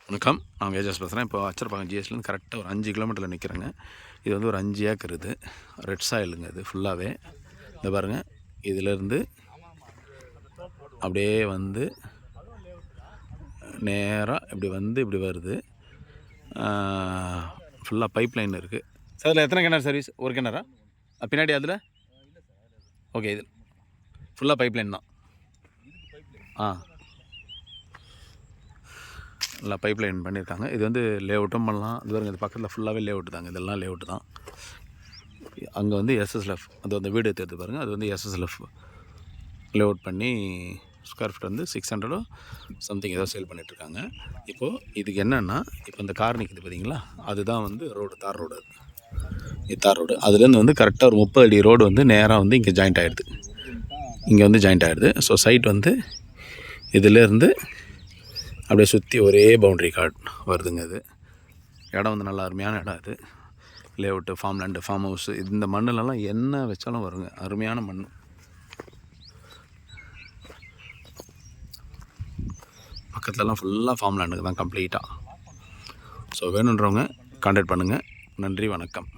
வணக்கம், நான் ஏஜஸ் பேசுகிறேன். இப்போ அச்சரப்பாக்கம் ஜிஎஸ்லேருந்து கரெக்டாக ஒரு 5 கிலோமீட்டரில் நிற்கிறேங்க. இது வந்து ஒரு 5 ஏக்கர் இது. ரெட் சாயிலுங்க இது ஃபுல்லாகவே. இந்த பாருங்கள், இதிலேருந்து அப்படியே வந்து நேராக இப்படி வந்து இப்படி வருது. ஃபுல்லாக பைப் லைன் இருக்குது. சார் அதில் எத்தனை கிணறு சர்வீஸ்? ஒரு கிணறா பின்னாடி அதில்? ஓகே, இது ஃபுல்லாக பைப் லைன் தான். நல்லா பைப் லைன் பண்ணியிருக்காங்க. இது வந்து லேஅவுட்டும் பண்ணலாம். இது பாருங்கள், இது பக்கத்தில் ஃபுல்லாகவே லேஅவுட் தாங்க. இதெல்லாம் லேஅவுட்டு தான். அங்கே வந்து எஸ்எஸ்எல்எஃப், அது வந்து வீடு எடுத்து பாருங்கள், அது வந்து எஸ்எஸ்எல்எஃப் லேஅவுட் பண்ணி ஸ்கொயர் ஃபீட் வந்து 600 சம்திங் ஏதோ சேல் பண்ணிகிட்ருக்காங்க. இப்போது இதுக்கு என்னென்னா, இப்போ இந்த கார் நிற்கிது பார்த்தீங்களா, அதுதான் வந்து ரோடு, தார் ரோடு. இது தார் ரோடு. அதுலேருந்து வந்து கரெக்டாக ஒரு 30 அடி ரோடு வந்து நேராக வந்து இங்கே ஜாயிண்ட் ஆகிடுது. இங்கே வந்து ஜாயிண்ட் ஆகிடுது. ஸோ சைட் வந்து இதிலேருந்து அப்படியே சுற்றி ஒரே பவுண்ட்ரி கார்டு வருதுங்க. இது இடம் வந்து நல்லா அருமையான இடம். இது layout, form land, form house, இந்த மண்ணிலலாம் என்ன வச்சாலும் வருங்க. அருமையான மண். பக்கத்துலலாம் ஃபுல்லாக ஃபார்ம் லேண்டுக்கு தான் கம்ப்ளீட்டாக. ஸோ வேணுன்றவங்க கான்டாக்ட் பண்ணுங்கள். நன்றி, வணக்கம்.